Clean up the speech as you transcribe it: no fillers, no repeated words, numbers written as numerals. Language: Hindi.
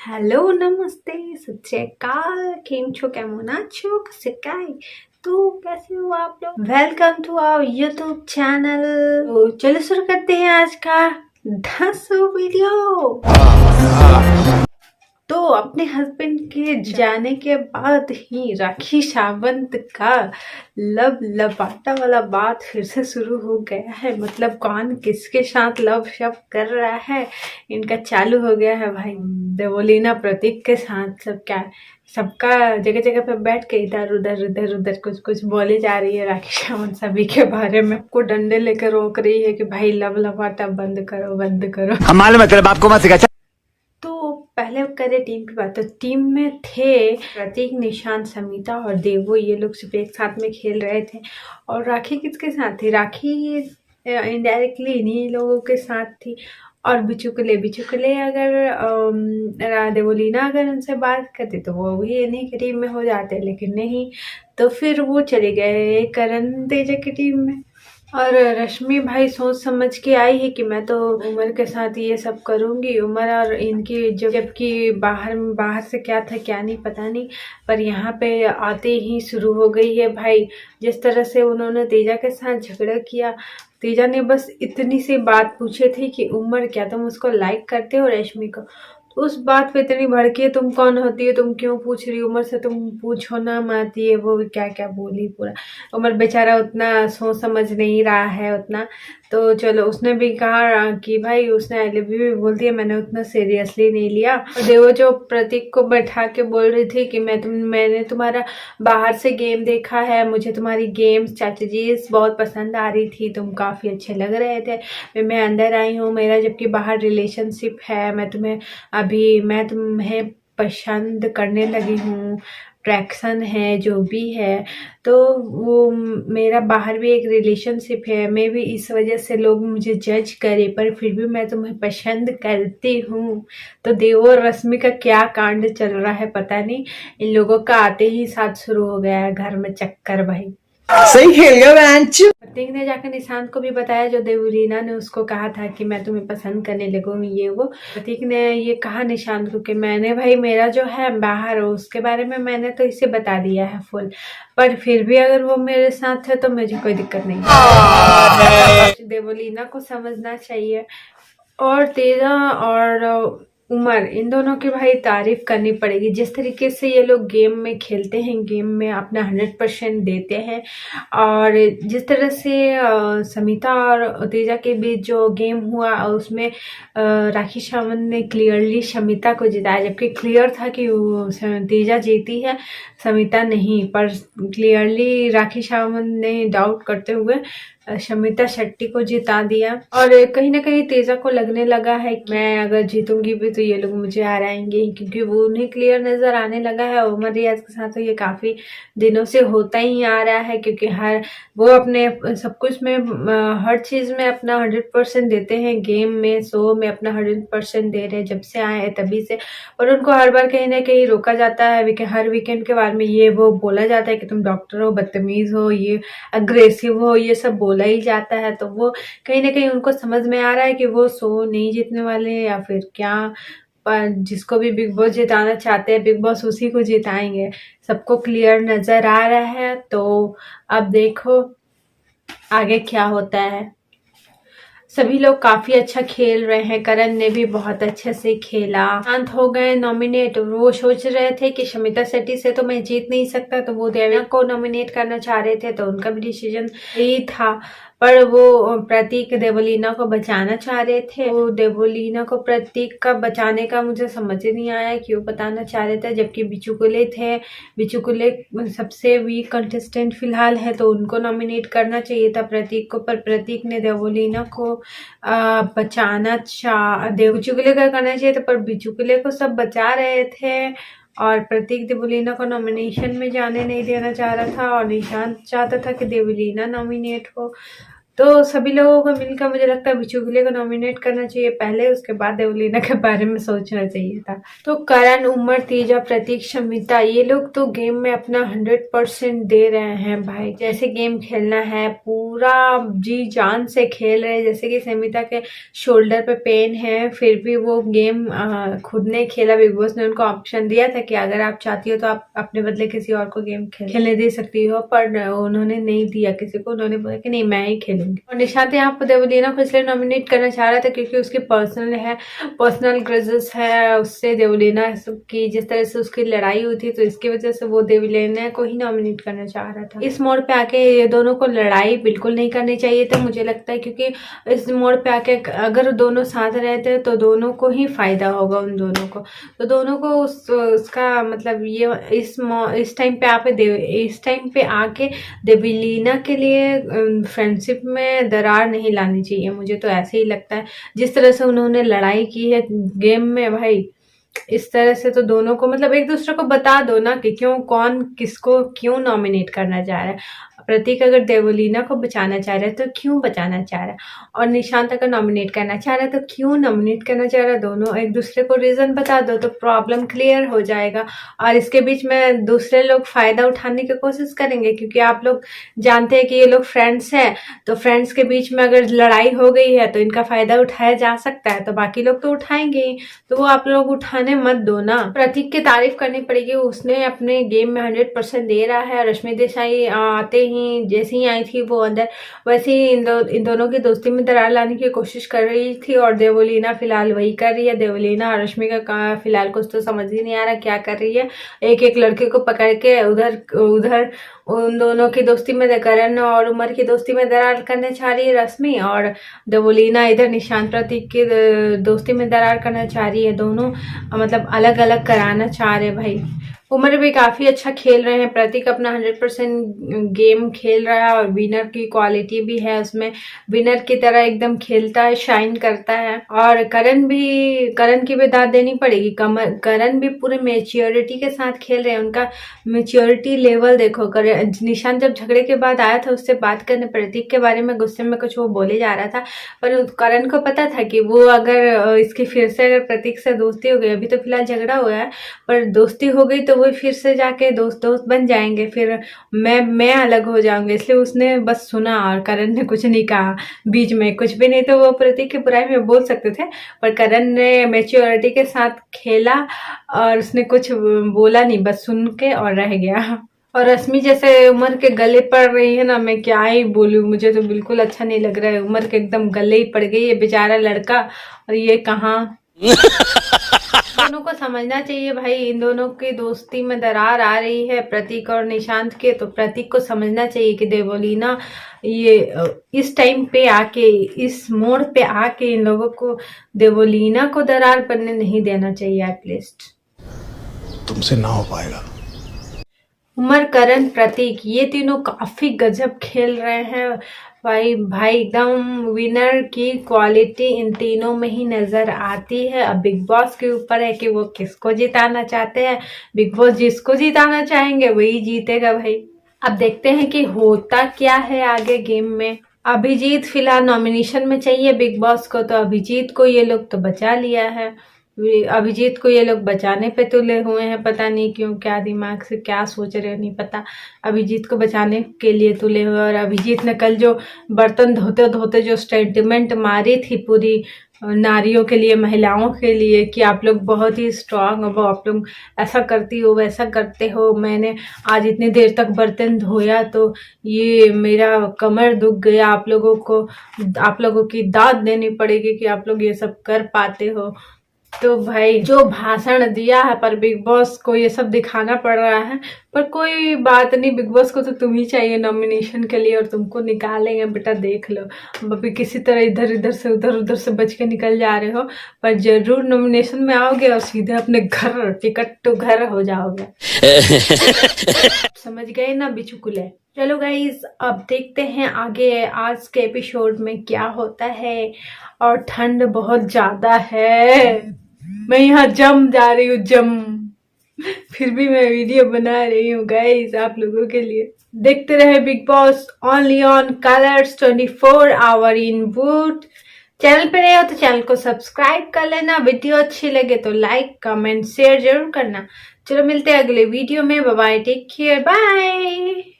हेलो नमस्ते सत श्री अकाल केम छो केमन आछो कसे काय तो कैसे हो आप लोग। Welcome to our YouTube channel. तो चलो शुरू करते हैं आज का 10वां वीडियो। तो अपने हस्बैंड के जाने के बाद ही राखी सावंत का लव लपाटा वाला बात फिर से शुरू हो गया है। मतलब कौन किसके साथ लव शव कर रहा है इनका चालू हो गया है भाई। देवोलीना प्रतीक के साथ सबका जगह जगह पे बैठ के इधर उधर कुछ कुछ बोले जा रही है राखी सावंत सभी के बारे में। को डंडे लेकर रोक रही है कि भाई लव लपाटा बंद करो। हम मालूम है तेरे बाप को मत सिखा। तो पहले करें टीम की बात। तो टीम में थे प्रतीक, निशांत, समिता और देवो। ये लोग सिर्फ एक साथ में खेल रहे थे। और राखी किसके साथ थी? राखी इनडायरेक्टली इन्हीं लोगों के साथ थी। और बिचुकले अगर देवोलीना अगर उनसे बात करती तो वो भी इन्हीं की टीम में हो जाते, लेकिन नहीं। तो फिर वो चले गए करण तेजा की टीम में। और रश्मि भाई सोच समझ के आई है कि मैं तो उमर के साथ ये सब करूंगी। उमर और इनकी जो जबकि बाहर से क्या था क्या नहीं पता नहीं, पर यहाँ पे आते ही शुरू हो गई है भाई। जिस तरह से उन्होंने तेजा के साथ झगड़ा किया, तेजा ने बस इतनी सी बात पूछे थे कि उमर क्या तुम उसको लाइक करते हो रश्मि को? तो उस बात पे इतनी भड़की है, तुम कौन होती है, तुम क्यों पूछ रही हो, उमर से तुम पूछो ना मत। ये वो क्या क्या बोली पूरा। उमर बेचारा उतना सोच समझ नहीं रहा है उतना। तो चलो उसने भी कहा कि भाई उसने आई लव यू भी बोल दिया, मैंने उतना सीरियसली नहीं लिया। और देवो जो प्रतीक को बैठा के बोल रही थी कि मैंने तुम्हारा बाहर से गेम देखा है, मुझे तुम्हारी गेम्स चाचा जी बहुत पसंद आ रही थी, तुम काफ़ी अच्छे लग रहे थे। मैं अंदर आई हूँ, मेरा जबकि बाहर रिलेशनशिप है, मैं तुम्हें पसंद करने लगी हूँ, अट्रैक्शन है जो भी है। तो वो मेरा बाहर भी एक रिलेशनशिप है, मैं भी इस वजह से लोग मुझे जज करे, पर फिर भी मैं तुम्हें पसंद करती हूँ। तो देव और रश्मि का क्या कांड चल रहा है पता नहीं। इन लोगों का आते ही साथ शुरू हो गया है घर में चक्कर भाई। सही खेल गया बेंच। प्रतीक ने जाकर निशांत को भी बताया जो देवलीना ने उसको कहा था कि मैं तुम्हें पसंद करने लगूंगी ये वो। प्रतीक ने ये कहा निशांत को कि मैंने भाई मेरा जो है बाहर हो उसके बारे में मैंने तो इसे बता दिया है फुल, पर फिर भी अगर वो मेरे साथ है तो मुझे कोई दिक्कत नहीं। देवलीना को समझना चाहिए। और तेजा और उमर इन दोनों की भाई तारीफ करनी पड़ेगी। जिस तरीके से ये लोग गेम में खेलते हैं, गेम में अपना 100% देते हैं। और जिस तरह से समिता और तेजा के बीच जो गेम हुआ उसमें राखी सावंत ने क्लियरली समिता को जिताया, जबकि क्लियर था कि तेजा जीती है समिता नहीं, पर क्लियरली राखी सावंत ने डाउट करते हुए समिता शेट्टी को जिता दिया। और कहीं ना कहीं तेजा को लगने लगा है कि मैं अगर जीतूंगी भी तो ये लोग मुझे हराएंगे, क्योंकि वो उन्हें क्लियर नजर आने लगा है। उमर रियाज के साथ तो ये काफी दिनों से होता ही आ रहा है, क्योंकि वो अपने सब कुछ में हर चीज में अपना 100% देते हैं। गेम में शो में अपना 100% दे रहे हैं जब से आए हैं तभी से। और उनको हर बार कहीं ना कहीं रोका जाता है, हर वीकेंड के बारे में ये वो बोला जाता है कि तुम डॉक्टर हो, बदतमीज हो, ये अग्रेसिव हो, ये सब बोला ही जाता है। तो वो कहीं ना कहीं उनको समझ में आ रहा है कि वो शो नहीं जीतने वाले या फिर क्या। पर जिसको भी बिग बॉस जिताना चाहते हैं बिग बॉस उसी को जिताएंगे, सबको क्लियर नजर आ रहा है। तो अब देखो आगे क्या होता है। सभी लोग काफी अच्छा खेल रहे हैं, करण ने भी बहुत अच्छे से खेला। शांत हो गए नॉमिनेट। वो सोच रहे थे कि समिता शेट्टी से तो मैं जीत नहीं सकता, तो वो देवयानी को नॉमिनेट करना चाह रहे थे, तो उनका भी डिसीजन यही था। पर वो प्रतीक देवलीना को बचाना चाह रहे थे। वो देवलीना को प्रतीक का बचाने का मुझे समझ ही नहीं आया क्यों बताना चाह रहे थे, जबकि बिचुकुले थे। बिचुकुले सबसे वीक कंटेस्टेंट फिलहाल है, तो उनको नॉमिनेट करना चाहिए था प्रतीक को, पर प्रतीक ने देवलीना को बचाना बिचुकुले का करना चाहिए था, पर बिचुकुले को सब बचा रहे थे। और प्रतीक देवलीना को नॉमिनेशन में जाने नहीं देना चाह रहा था, और निशांत चाहता था कि देवलीना नॉमिनेट हो। तो सभी लोगों को मिलकर मुझे लगता है बिचुगले को नॉमिनेट करना चाहिए पहले, उसके बाद देवलीना के बारे में सोचना चाहिए था। तो करण, उमर, तेजा, प्रतीक, शमिता ये लोग तो गेम में अपना 100% दे रहे हैं भाई। जैसे गेम खेलना है पूरा जी जान से खेल रहे हैं। जैसे कि शमिता के शोल्डर पे पेन है, फिर भी वो गेम खुद ने खेला। बिग बॉस ने उनको ऑप्शन दिया था कि अगर आप चाहती हो तो आप अपने बदले किसी और को गेम खेलने दे सकती हो, पर उन्होंने नहीं दिया किसी को। उन्होंने बोला कि नहीं मैं ही खेलूंगी। और निशांत यहाँ पर देवलीना को इसलिए नॉमिनेट करना चाह रहा था क्योंकि उसकी पर्सनल ग्रजेस है उससे, देवलीना की जिस तरह से उसकी लड़ाई हुई थी, तो इसकी वजह से वो देवलीना को ही नॉमिनेट करना चाह रहा था। इस मोड़ पे आके ये दोनों को लड़ाई बिल्कुल नहीं करनी चाहिए था मुझे लगता है, क्योंकि इस मोड़ पे आके अगर दोनों साथ रहते तो दोनों को ही फायदा होगा। उन दोनों को तो दोनों को उसका मतलब ये इस टाइम पे आके देवलीना के लिए फ्रेंडशिप में दरार नहीं लानी चाहिए। मुझे तो ऐसे ही लगता है जिस तरह से उन्होंने लड़ाई की है गेम में भाई, इस तरह से तो दोनों को मतलब एक दूसरे को बता दो ना कि क्यों कौन किसको क्यों नॉमिनेट करना चाह रहा है। प्रतीक अगर देवलीना को बचाना चाह रहा है तो क्यों बचाना चाह रहा है, और निशांत अगर नॉमिनेट करना चाह रहा है तो क्यों नॉमिनेट करना चाह रहा है। दोनों एक दूसरे को रीजन बता दो तो प्रॉब्लम क्लियर हो जाएगा। और इसके बीच में दूसरे लोग फायदा उठाने की कोशिश करेंगे, क्योंकि आप लोग जानते हैं कि ये लोग फ्रेंड्स हैं, तो फ्रेंड्स के बीच में अगर लड़ाई हो गई है तो इनका फायदा उठाया जा सकता है, तो बाकी लोग तो उठाएंगे ही, तो वो आप लोग उठाने मत दो ना। प्रतीक की तारीफ करनी पड़ेगी, उसने अपने गेम में 100% दे रहा है। रश्मि देसाई आते ही जैसे ही आई थी वो अंदर, वैसे ही इन दोनों की दोस्ती में दरार लाने की कोशिश कर रही थी, और देवलीना फिलहाल वही कर रही है। देवलीना और रश्मि का फिलहाल कुछ तो समझ ही नहीं आ रहा क्या कर रही है। एक एक लड़के को पकड़ के उधर उन दोनों की दोस्ती में, करण और उमर की दोस्ती में दरार करना चाह रही है रश्मि, और देवलीना इधर निशांत प्रतीक की दोस्ती में दरार करना चाह रही है। दोनों मतलब अलग अलग कराना चाह रहे भाई। उमर भी काफी अच्छा खेल रहे हैं, प्रतीक अपना 100% गेम खेल रहा है, और विनर की क्वालिटी भी है उसमें, विनर की तरह एकदम खेलता है, शाइन करता है। और करण की भी दाद देनी पड़ेगी। करण भी पूरे मेच्योरिटी के साथ खेल रहे हैं, उनका मेच्योरिटी लेवल देखो। निशांत जब झगड़े के बाद आया था उससे बात करने प्रतीक के बारे में, गुस्से में कुछ वो बोले जा रहा था, पर करण को पता था कि वो अगर इसकी फिर से अगर प्रतीक से दोस्ती हो गई, अभी तो फिलहाल झगड़ा हुआ है, पर दोस्ती हो गई तो वो फिर से जाके दोस्त बन जाएंगे, फिर मैं अलग हो जाऊंगी। इसलिए उसने बस सुना, और करण ने कुछ नहीं कहा बीच में, कुछ भी नहीं तो वो प्रतीक की बुराई में बोल सकते थे, पर करण ने मैच्योरिटी के साथ खेला और उसने कुछ बोला नहीं, बस सुन के और रह गया। और रश्मि जैसे उमर के गले पड़ रही है ना, मैं क्या ही बोलूं, मुझे तो बिल्कुल अच्छा नहीं लग रहा है। उमर के एकदम गले ही पड़ गई है बेचारा लड़का, और ये कहाँ दोनों को समझना चाहिए भाई, इन दोनों की दोस्ती में दरार आ रही है प्रतीक और निशांत के, तो प्रतीक को समझना चाहिए कि देवलीना ये इस टाइम पे आके, इस मोड़ पे आके इन लोगों को देवलीना को दरार पड़ने नहीं देना चाहिए एटलीस्ट। तुमसे ना हो पाएगा। उमर, करण, प्रतीक ये तीनों काफी गजब खेल रहे हैं भाई एकदम विनर की क्वालिटी इन तीनों में ही नजर आती है। अब बिग बॉस के ऊपर है कि वो किसको जिताना चाहते हैं। बिग बॉस जिसको जिताना चाहेंगे वही जीतेगा भाई। अब देखते हैं कि होता क्या है आगे गेम में। अभिजीत फिलहाल नॉमिनेशन में चाहिए बिग बॉस को, तो अभिजीत को ये लोग तो बचा लिया है। अभिजीत को ये लोग बचाने पे तुले हुए हैं, पता नहीं क्यों, क्या दिमाग से क्या सोच रहे हो नहीं पता। अभिजीत को बचाने के लिए तुले हुए, और अभिजीत ने कल जो बर्तन धोते धोते जो स्टेटमेंट मारी थी पूरी नारियों के लिए, महिलाओं के लिए, कि आप लोग बहुत ही स्ट्रांग हो, आप लोग ऐसा करती हो वैसा करते हो, मैंने आज इतनी देर तक बर्तन धोया तो ये मेरा कमर दुख गया, आप लोगों की दाद देनी पड़ेगी कि आप लोग ये सब कर पाते हो। तो भाई जो भाषण दिया है, पर बिग बॉस को ये सब दिखाना पड़ रहा है, पर कोई बात नहीं, बिग बॉस को तो तुम ही चाहिए नॉमिनेशन के लिए, और तुमको निकालेंगे बेटा, देख लो। अभी किसी तरह इधर उधर से बच के निकल जा रहे हो, पर जरूर नॉमिनेशन में आओगे और सीधे अपने घर टिकट टू घर हो जाओगे। समझ गए ना बिचुकुले। चलो गाइज, अब देखते हैं आगे आज के एपिसोड में क्या होता है। और ठंड बहुत ज्यादा है, मैं यहाँ जम जा रही हूँ, जम। फिर भी मैं वीडियो बना रही हूँ गाइस आप लोगों के लिए। देखते रहे Bigg Boss only on Colors 24 hour in boot. Channel पे नए हो तो चैनल को सब्सक्राइब कर लेना। वीडियो अच्छी लगे तो लाइक कमेंट शेयर जरूर करना। चलो मिलते हैं अगले वीडियो में। Bye bye, take care, bye.